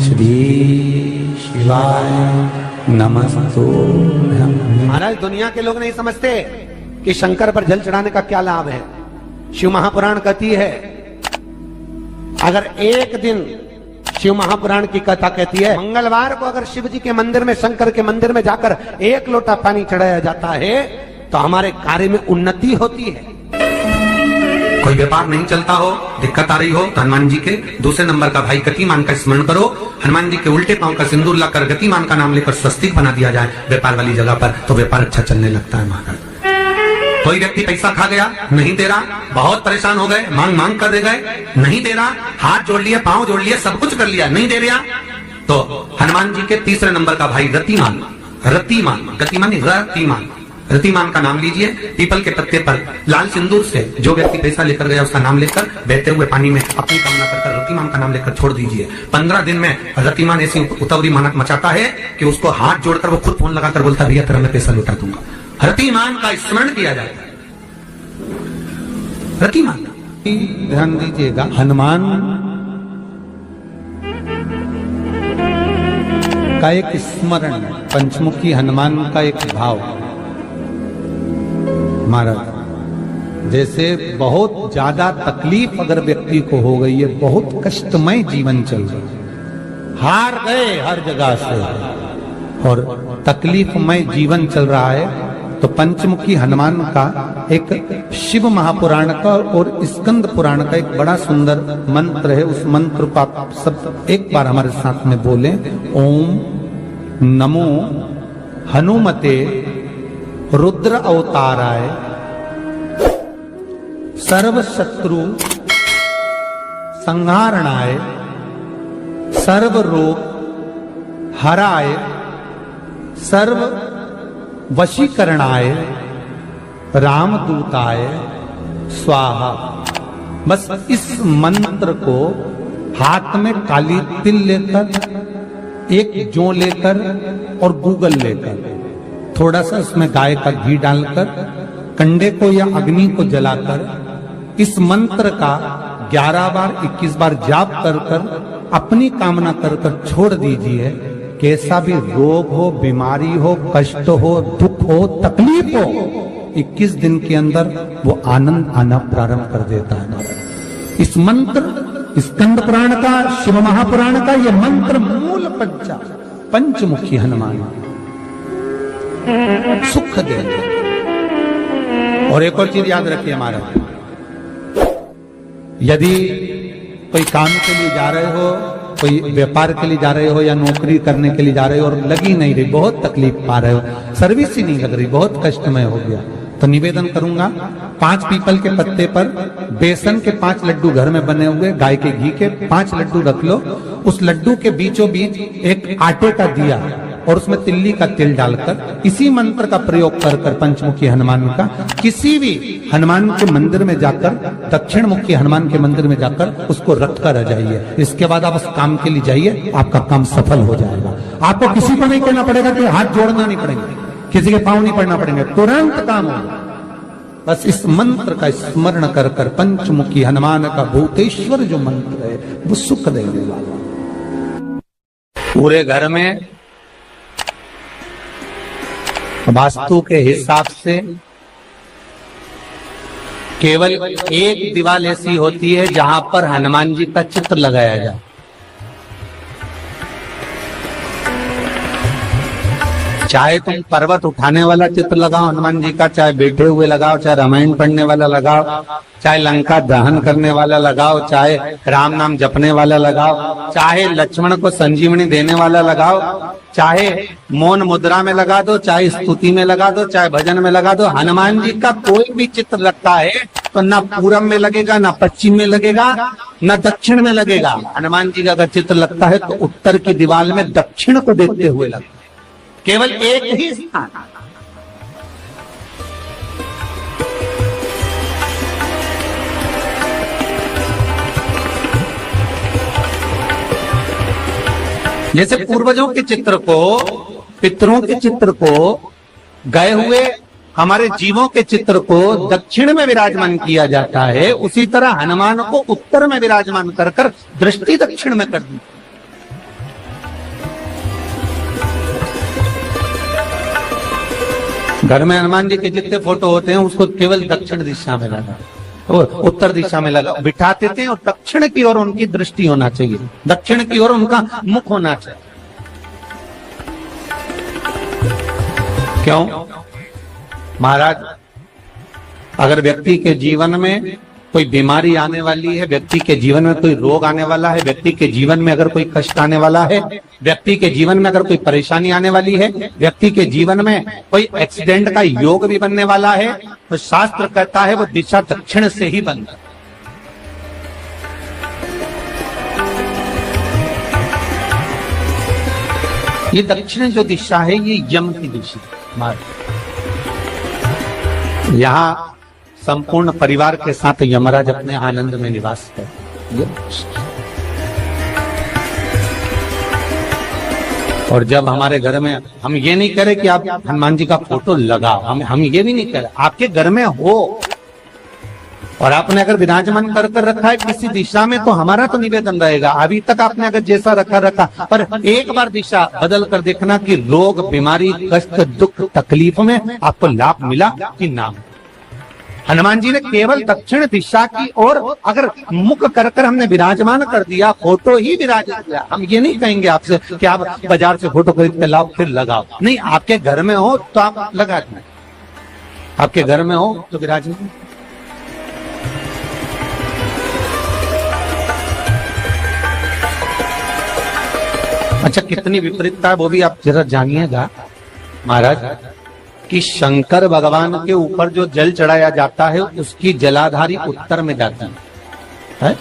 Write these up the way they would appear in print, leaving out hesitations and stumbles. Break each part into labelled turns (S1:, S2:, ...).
S1: श्री शिवाय नमस्तुभ्यं।
S2: महाराज दुनिया के लोग नहीं समझते कि शंकर पर जल चढ़ाने का क्या लाभ है। शिव महापुराण कहती है, अगर एक दिन शिव महापुराण की कथा कहती है, मंगलवार को अगर शिव जी के मंदिर में, शंकर के मंदिर में जाकर एक लोटा पानी चढ़ाया जाता है तो हमारे कार्य में उन्नति होती है।
S3: कोई व्यापार नहीं चलता हो, दिक्कत आ रही हो तो हनुमान जी के दूसरे नंबर का भाई गतिमान का स्मरण करो। हनुमान जी के उल्टे पांव का सिंदूर लाकर गतिमान का नाम लेकर स्वस्तिक बना दिया जाए व्यापार वाली जगह पर, तो व्यापार अच्छा चलने लगता है महाराज। कोई व्यक्ति पैसा खा गया, नहीं दे रहा, बहुत परेशान हो गए, मांग मांग कर दे गए, नहीं दे रहा, हाथ जोड़ लिए, पांव जोड़ लिए, सब कुछ कर लिया, नहीं दे रहा, तो हनुमान जी के तीसरे नंबर का भाई रतिमान, रतिमान, गतिमान रतिमान, रतिमान का नाम लीजिए। पीपल के पत्ते पर लाल सिंदूर से जो व्यक्ति पैसा लेकर गया उसका नाम लेकर बहते हुए पानी में अपनी कामना कर रतिमान का नाम लेकर छोड़ दीजिए। 15 दिन में रतिमान ऐसी उतावली मचाता है कि उसको हाथ जोड़कर वो खुद फोन लगाकर बोलता है, भैया तेरा मैं पैसा लौटा दूंगा। रतिमान का स्मरण किया जाता है। रतिमान,
S1: ध्यान दीजिएगा, हनुमान का एक स्मरण, पंचमुखी हनुमान का एक भाव। महाराज जैसे बहुत ज्यादा तकलीफ अगर व्यक्ति को हो गई है, बहुत कष्टमय जीवन चल रहा है, हार गए हर जगह से और तकलीफमय जीवन चल रहा है, तो पंचमुखी हनुमान का एक शिव महापुराण का और स्कंद पुराण का एक बड़ा सुंदर मंत्र है। उस मंत्र को आप सब एक बार हमारे साथ में बोलें। ओम नमो हनुमते रुद्र अवताराय सर्व शत्रु संहारणाय सर्व रोग हराय सर्व वशीकरणाय रामदूताय स्वाहा। बस इस मंत्र को हाथ में काली तिल लेकर, एक जौ लेकर और गूगल लेकर, थोड़ा सा उसमें गाय का घी डालकर, कंडे को या अग्नि को जलाकर इस मंत्र का 11 बार 21 बार जाप कर कर अपनी कामना कर कर छोड़ दीजिए। कैसा भी रोग हो, बीमारी हो, कष्ट हो, दुख हो, तकलीफ हो, 21 दिन के अंदर वो आनंद आना प्रारंभ कर देता है। इस मंत्र, स्कंद पुराण का, शिव महापुराण का ये मंत्र मूल पंचमुखी हनुमान सुख दे। और एक और चीज याद रखिए महाराज, यदि कोई काम के लिए जा रहे हो, कोई व्यापार के लिए जा रहे हो या नौकरी करने के लिए जा रहे हो और लगी नहीं रही, बहुत तकलीफ पा रहे हो, सर्विस ही नहीं लग रही, बहुत कष्टमय हो गया, तो निवेदन करूंगा 5 पीपल के पत्ते पर बेसन के 5 लड्डू घर में बने हुए, गाय के घी के 5 लड्डू रख लो। उस लड्डू के बीचों बीच एक आटे का दिया और उसमें तिल्ली का तिल डालकर इसी मंत्र का प्रयोग कर कर पंचमुखी हनुमान का किसी भी हनुमान के मंदिर में जाकर, दक्षिण मुखी हनुमान के मंदिर में जाकर उसको रख कर आ जाइए। इसके बाद आप उस काम के लिए जाइए, आपका काम सफल हो जाएगा। आपको किसी को नहीं कहना पड़ेगा कि हाथ जोड़ना नहीं पड़ेगा, किसी के पांव नहीं पड़ना पड़ेंगे, तुरंत काम होगा। बस इस मंत्र का स्मरण कर कर पंचमुखी हनुमान का भूतेश्वर जो मंत्र है वो सुख देने वाला। पूरे घर में वास्तु के हिसाब से केवल एक दीवार ऐसी होती है जहां पर हनुमान जी का चित्र लगाया जाए। चाहे तुम पर्वत उठाने वाला चित्र लगाओ हनुमान जी का, चाहे बैठे हुए लगाओ, चाहे रामायण पढ़ने वाला लगाओ, चाहे लंका दहन करने वाला लगाओ, चाहे राम नाम जपने वाला लगाओ, चाहे लक्ष्मण को संजीवनी देने वाला लगाओ, चाहे मौन मुद्रा में लगा दो, चाहे स्तुति में लगा दो, चाहे भजन में लगा दो। हनुमान जी का कोई भी चित्र लगता है तो ना पूरब में लगेगा, ना पश्चिम में लगेगा, ना दक्षिण में लगेगा। हनुमान जी का अगर चित्र लगता है तो उत्तर की दीवार में दक्षिण को देखते हुए लगता है, केवल एक ही स्थान। जैसे पूर्वजों के चित्र को, पितरों के चित्र को, गए हुए हमारे जीवों के चित्र को दक्षिण में विराजमान किया जाता है, उसी तरह हनुमान को उत्तर में विराजमान कर कर दृष्टि दक्षिण में कर दी। घर में हनुमान जी के जितने फोटो होते हैं उसको केवल दक्षिण दिशा में लगा, और उत्तर दिशा में लगा बिठाते थे, और दक्षिण की ओर उनकी दृष्टि होना चाहिए, दक्षिण की ओर उनका मुख होना चाहिए। क्यों? महाराज, अगर व्यक्ति के जीवन में कोई बीमारी आने वाली है, व्यक्ति के जीवन में कोई रोग आने वाला है, व्यक्ति के जीवन में अगर कोई कष्ट आने वाला है, व्यक्ति के जीवन में अगर कोई परेशानी आने वाली है, व्यक्ति के जीवन में कोई एक्सीडेंट का योग भी बनने वाला है, तो शास्त्र कहता है वो दिशा दक्षिण से ही बनता है। ये दक्षिण जो दिशा है ये यम की दिशा। यहाँ संपूर्ण परिवार के साथ यमराज अपने आनंद में निवास करते। और जब हमारे घर में, हम ये नहीं करें कि आप हनुमान जी का फोटो लगाओ, हम ये भी नहीं करें, आपके घर में हो और आपने अगर विराजमान कर रखा है किसी दिशा में, तो हमारा तो निवेदन रहेगा, अभी तक आपने अगर जैसा रखा, पर एक बार दिशा बदल कर देखना कि रोग, बीमारी, कष्ट, दुख, तकलीफ में आपको लाभ मिला कि ना। हनुमान जी ने केवल दक्षिण दिशा की ओर अगर मुख कर हमने विराजमान कर दिया, फोटो ही विराजित किया। हम ये नहीं कहेंगे आपसे कि आप बाजार से फोटो खरीद के लाओ फिर लगाओ, नहीं, आपके घर में हो तो आप लगा दें, आपके घर में हो तो विराजमान। अच्छा, कितनी विपरीतता है वो भी आप जरा जानिएगा महाराज, कि शंकर भगवान के ऊपर जो जल चढ़ाया जाता है उसकी जलाधारी उत्तर में जाती है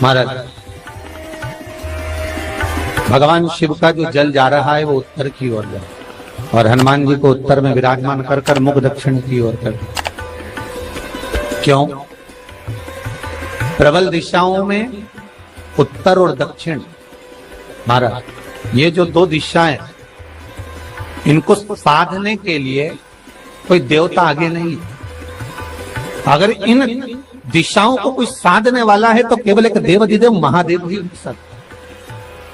S1: महाराज। भगवान शिव का जो जल जा रहा है वो उत्तर की ओर जा, और हनुमान जी को उत्तर में विराजमान कर मुख दक्षिण की ओर कर। क्यों? प्रबल दिशाओं में उत्तर और दक्षिण महाराज, ये जो दो दिशाएं, इनको साधने के लिए कोई देवता आगे नहीं। अगर इन दिशाओं को कोई साधने वाला है तो केवल एक देवाधिदेव महादेव ही हो सकता,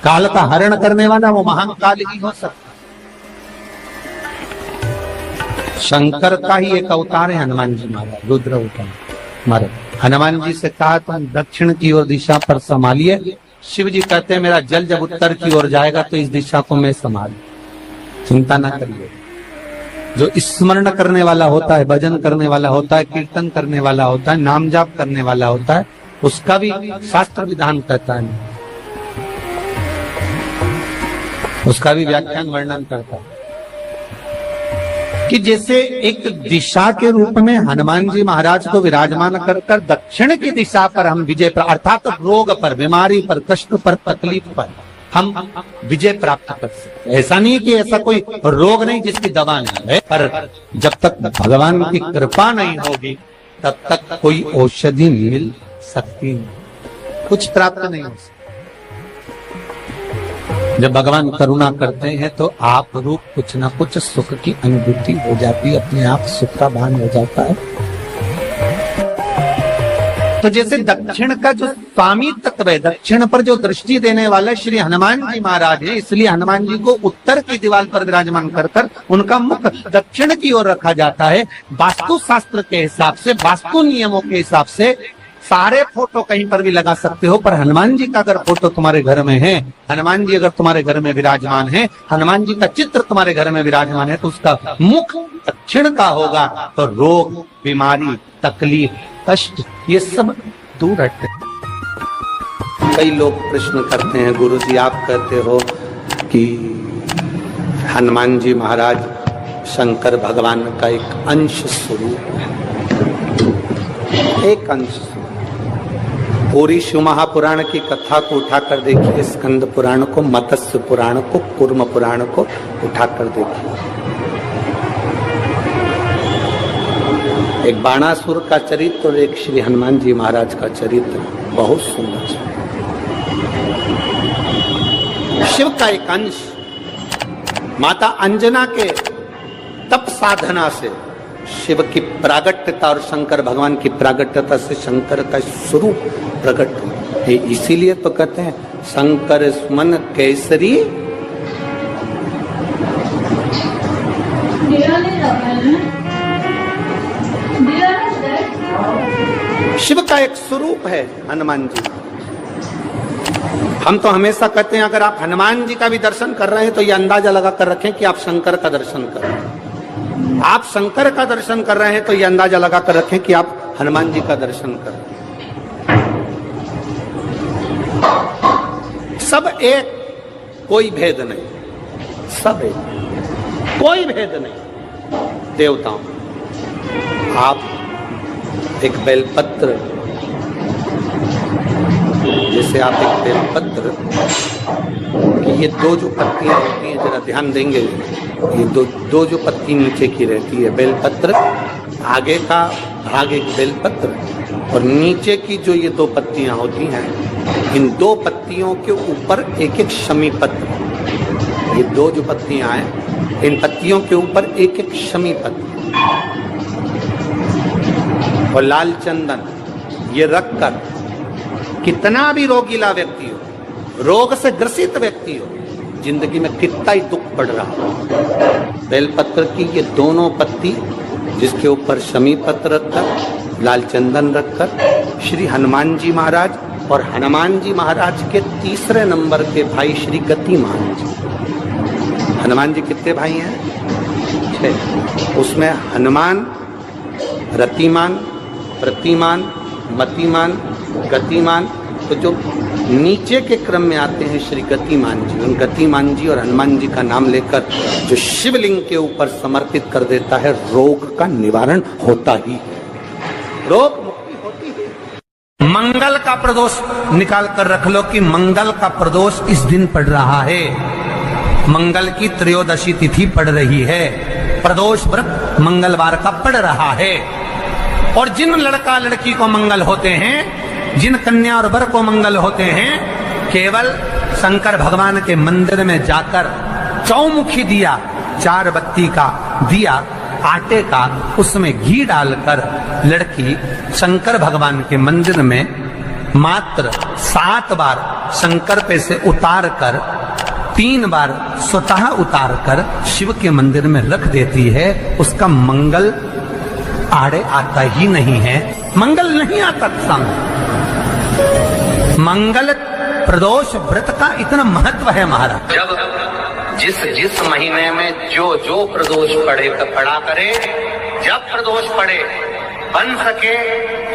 S1: काल का हरण करने वाला वो महान काल ही हो सकता। शंकर का ही एक अवतार है हनुमान जी महाराज, रुद्र अवतार महाराज। हनुमान जी से कहा तुम दक्षिण की ओर दिशा पर संभालिए, शिव जी कहते हैं मेरा जल जब उत्तर की ओर जाएगा तो इस दिशा को मैं संभालू, चिंता ना करिए। जो स्मरण करने वाला होता है, भजन करने वाला होता है, कीर्तन करने वाला होता है, नाम जाप करने वाला होता है, उसका भी शास्त्र विधान कहता है, उसका भी व्याख्यान वर्णन करता है कि जैसे एक दिशा के रूप में हनुमान जी महाराज को विराजमान कर दक्षिण की दिशा पर हम विजय पर, अर्थात रोग पर, बीमारी पर, कष्ट पर, तकलीफ पर हम विजय प्राप्त कर सकते। ऐसा नहीं कि ऐसा कोई रोग नहीं जिसकी दवा नहीं है, पर जब तक भगवान की कृपा नहीं होगी तब तक कोई औषधि मिल सकती नहीं, कुछ प्राप्त नहीं हो सकता। जब भगवान करुणा करते हैं तो आप रूप कुछ ना कुछ सुख की अनुभूति हो जाती है, अपने आप सुख का भान हो जाता है। तो जैसे दक्षिण का जो स्वामी तत्व है, दक्षिण पर जो दृष्टि देने वाला श्री हनुमान जी महाराज है, इसलिए हनुमान जी को उत्तर की दीवार पर विराजमान कर उनका मुख दक्षिण की ओर रखा जाता है। वास्तु शास्त्र के हिसाब से, वास्तु नियमों के हिसाब से सारे फोटो कहीं पर भी लगा सकते हो, पर हनुमान जी का अगर फोटो तुम्हारे घर में है, हनुमान जी अगर तुम्हारे घर में विराजमान है, हनुमान जी का चित्र तुम्हारे घर में विराजमान है, तो उसका मुख दक्षिण का होगा, तो रोग, बीमारी, तकलीफ, कष्ट ये सब दूर हटते। कई लोग प्रश्न करते हैं, गुरुजी आप कहते हो कि हनुमान जी महाराज शंकर भगवान का एक अंश स्वरूप है, एक अंश स्वरूप। पूरी शिव महापुराण की कथा को उठाकर देखिए, स्कंद पुराण को, मत्स्य पुराण को, कूर्म पुराण को उठाकर देखिए। एक बाणासुर का चरित्र और एक श्री हनुमान जी महाराज का चरित्र बहुत सुंदर। शिव का एक अंश माता अंजना के तप साधना से शिव की प्रागट्यता और शंकर भगवान की प्रागट्यता से शंकर का स्वरूप प्रकट है। इसीलिए तो कहते हैं शंकर सुमन केसरी
S2: शिव का एक स्वरूप है हनुमान जी। हम तो हमेशा कहते हैं अगर आप हनुमान जी का भी दर्शन कर रहे हैं तो ये अंदाजा लगा कर रखें कि आप शंकर का दर्शन कर रहे हैं। आप शंकर का दर्शन कर रहे हैं तो ये अंदाजा लगा कर रखें कि आप हनुमान जी का दर्शन कर रहे हैं। सब एक, कोई भेद नहीं, सब एक, कोई भेद नहीं। देवताओं, आप एक बेलपत्र, जैसे आप एक बेलपत्र कि ये दो जो पत्तियां होती हैं, जरा ध्यान देंगे, ये दो जो पत्ती नीचे की रहती है बेलपत्र, आगे का भाग एक बेलपत्र और नीचे की जो ये दो पत्तियां होती हैं, इन दो पत्तियों के ऊपर एक एक शमी पत्र, ये दो जो पत्तियां हैं इन पत्तियों के ऊपर एक एक शमी पत्र और लाल चंदन ये रखकर कितना भी रोगीला व्यक्ति हो, रोग से ग्रसित व्यक्ति हो, जिंदगी में कितना ही दुख पड़ रहा हो, बेलपत्र की ये दोनों पत्ती जिसके ऊपर शमी पत्र रखकर, लाल चंदन रखकर श्री हनुमान जी महाराज और हनुमान जी महाराज के तीसरे नंबर के भाई श्री गतिमान जी। हनुमान जी कितने भाई हैं? 6। उसमें हनुमान, रतिमान, प्रतिमान, मतिमान, गतिमान, तो जो नीचे के क्रम में आते हैं श्री गतिमान जी, उन गतिमान जी और हनुमान जी का नाम लेकर जो शिवलिंग के ऊपर समर्पित कर देता है, रोग का निवारण होता ही है, रोग मुक्ति होती है। मंगल का प्रदोष निकाल कर रख लो कि मंगल का प्रदोष इस दिन पड़ रहा है, मंगल की त्रयोदशी तिथि पड़ रही है, प्रदोष व्रत मंगलवार का पड़ रहा है। और जिन लड़का लड़की को मंगल होते हैं, जिन कन्या और वर को मंगल होते हैं, केवल शंकर भगवान के मंदिर में जाकर चौमुखी दिया, 4 बत्ती का दिया आटे का, उसमें घी डालकर लड़की शंकर भगवान के मंदिर में मात्र 7 बार शंकर पे से उतार कर 3 बार स्वतः उतार कर शिव के मंदिर में रख देती है, उसका मंगल आड़े आता ही नहीं है, मंगल नहीं आता सामने। मंगल प्रदोष व्रत का इतना महत्व है महाराज।
S3: जब जिस महीने में जो प्रदोष पड़ा करे, जब प्रदोष पड़े, बन सके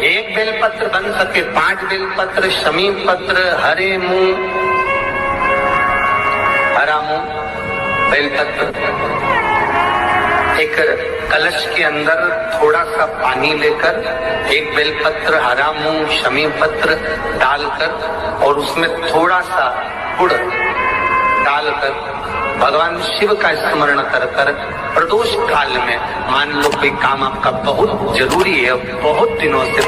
S3: 1 बेलपत्र, बन सके 5 बेलपत्र, शमी पत्र, हरे मूंग, हरा मूंग, बेलपत्र, एक कलश के अंदर थोड़ा सा पानी लेकर 1 बेलपत्र, हरा मूंग, शमी पत्र डालकर और उसमें थोड़ा सा गुड़ डालकर भगवान शिव का स्मरण कर कर प्रदोष काल में, मान लो कोई काम आपका बहुत जरूरी है, बहुत दिनों से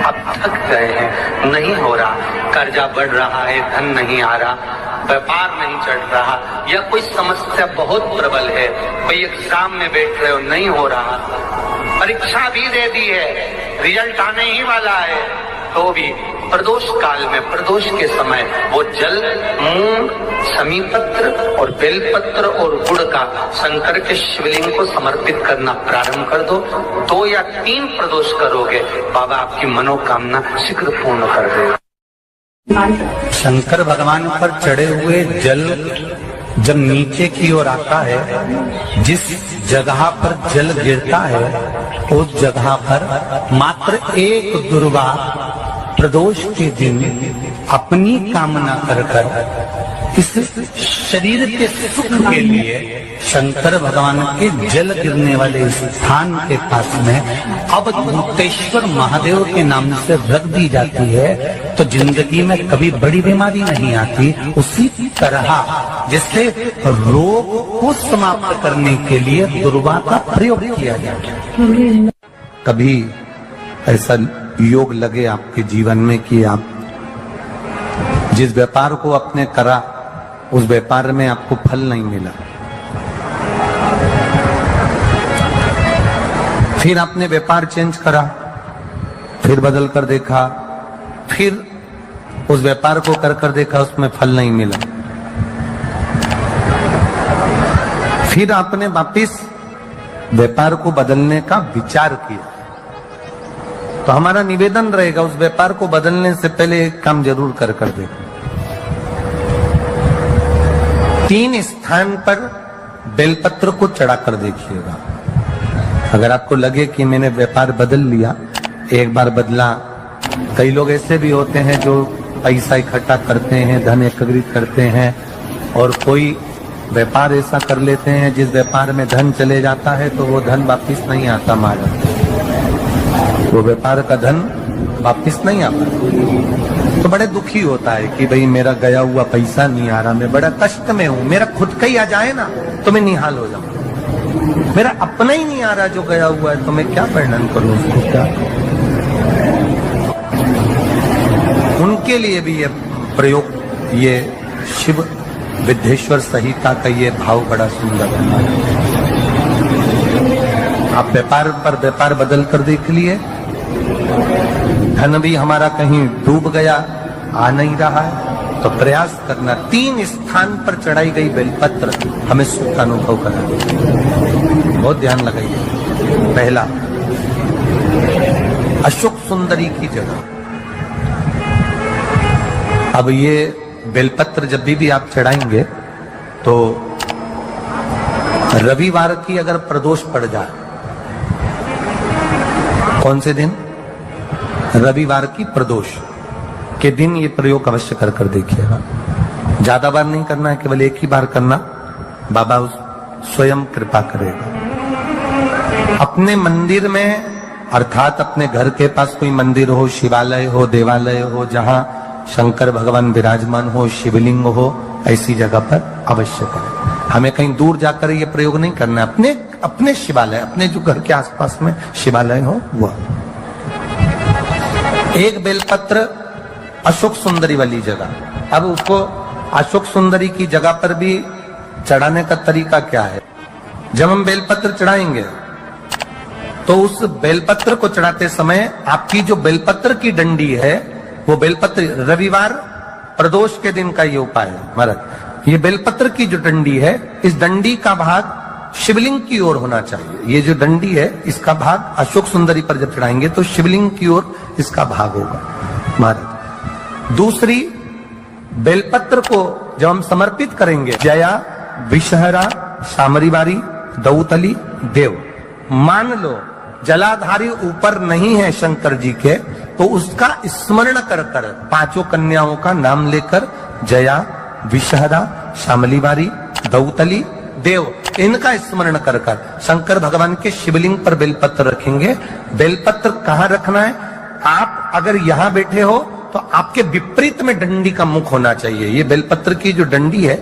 S3: आप थक गए हैं, नहीं हो रहा, कर्जा बढ़ रहा है, धन नहीं आ रहा, व्यापार नहीं चढ़ रहा, या कोई समस्या बहुत प्रबल है, कोई एग्जाम में बैठ रहे हो नहीं हो रहा, परीक्षा भी दे दी है, रिजल्ट आने ही वाला है, तो भी प्रदोष काल में, प्रदोष के समय वो जल, मूंग, शमी पत्र और बेलपत्र और गुड़ का शंकर के शिवलिंग को समर्पित करना प्रारंभ कर दो। 2 या 3 प्रदोष करोगे, बाबा आपकी मनोकामना शीघ्र पूर्ण कर देगा।
S1: शंकर भगवान पर चढ़े हुए जल जब नीचे की ओर आता है, जिस जगह पर जल गिरता है उस जगह पर मात्र 1 दुर्वा प्रदोष के दिन अपनी कामना कर कर इस शरीर के सुख के लिए शंकर भगवान के जल गिरने वाले स्थान के पास में अवधूतेश्वर महादेव के नाम से रख दी जाती है, तो जिंदगी में कभी बड़ी बीमारी नहीं आती। उसी तरह जिससे रोग को समाप्त करने के लिए दुर्वा का प्रयोग किया जाता है। कभी ऐसा योग लगे आपके जीवन में कि आप जिस व्यापार को आपने करा उस व्यापार में आपको फल नहीं मिला, फिर आपने व्यापार चेंज करा, फिर बदल कर देखा, फिर उस व्यापार को कर देखा, उसमें फल नहीं मिला, फिर आपने वापिस व्यापार को बदलने का विचार किया,
S4: तो हमारा निवेदन रहेगा उस व्यापार को बदलने से पहले एक काम जरूर कर देखो। 3 स्थान पर बेलपत्र को चढ़ा कर देखिएगा। अगर आपको लगे कि मैंने व्यापार बदल लिया, एक बार बदला, कई लोग ऐसे भी होते हैं जो पैसा इकट्ठा करते हैं, धन एकत्रित करते हैं और कोई व्यापार ऐसा कर लेते हैं जिस व्यापार में धन चले जाता है तो वो धन वापिस नहीं आता, मारा वो व्यापार का धन वापिस नहीं आता। तो बड़े दुखी होता है कि भाई मेरा गया हुआ पैसा नहीं आ रहा, मैं बड़ा कष्ट में हूं, मेरा खुद का ही आ जाए ना तो मैं निहाल हो जाऊं, मेरा अपना ही नहीं आ रहा जो गया हुआ है तो मैं क्या वर्णन करूं उसको, क्या। उनके लिए भी ये प्रयोग, ये शिव विद्येश्वर संहिता का ये भाव बड़ा सुंदर है। आप व्यापार पर व्यापार बदल कर देख लिए, धन भी हमारा कहीं डूब गया, आ नहीं रहा है, तो प्रयास करना 3 स्थान पर चढ़ाई गई बेलपत्र हमें सुख का अनुभव करा। बहुत ध्यान लगाइए। पहला, अशोक सुंदरी की जगह। अब ये बेलपत्र जब भी आप चढ़ाएंगे तो रविवार की अगर प्रदोष पड़ जाए, कौन से दिन? रविवार की प्रदोष के दिन ये प्रयोग अवश्य कर देखिएगा। ज्यादा बार नहीं करना है, केवल एक ही बार करना, बाबा स्वयं कृपा करेगा। अपने मंदिर में अर्थात अपने घर के पास कोई मंदिर हो, शिवालय हो, देवालय हो, जहां शंकर भगवान विराजमान हो, शिवलिंग हो, ऐसी जगह पर अवश्य करें। हमें कहीं दूर जाकर ये प्रयोग नहीं करना है, अपने शिवालय, अपने जो घर के आसपास में शिवालय हो वह। एक बेलपत्र अशोक सुंदरी वाली जगह। अब उसको अशोक सुंदरी की जगह पर भी चढ़ाने का तरीका क्या है? जब हम बेलपत्र चढ़ाएंगे तो उस बेलपत्र को चढ़ाते समय आपकी जो बेलपत्र की डंडी है वो बेलपत्र, रविवार प्रदोष के दिन का ये उपाय है महाराज। ये बेलपत्र की जो डंडी है, इस डंडी का भाग शिवलिंग की ओर होना चाहिए। ये जो डंडी है इसका भाग अशोक सुंदरी पर जब चढ़ाएंगे तो शिवलिंग की ओर इसका भाग होगा महाराज। दूसरी, बेलपत्र को जब हम समर्पित करेंगे, जया, विषहरा, शामरीवारी, दौतली, देव, मान लो जलाधारी ऊपर नहीं है शंकर जी के, तो उसका स्मरण कर 5 कन्याओं का नाम लेकर जया, विषहरा, शामलीवारी, दौतली, देव, इनका स्मरण कर शंकर भगवान के शिवलिंग पर बेलपत्र रखेंगे। बेलपत्र कहां रखना है? आप अगर यहां बैठे हो तो आपके विपरीत में डंडी का मुख होना चाहिए। ये बेलपत्र की जो डंडी है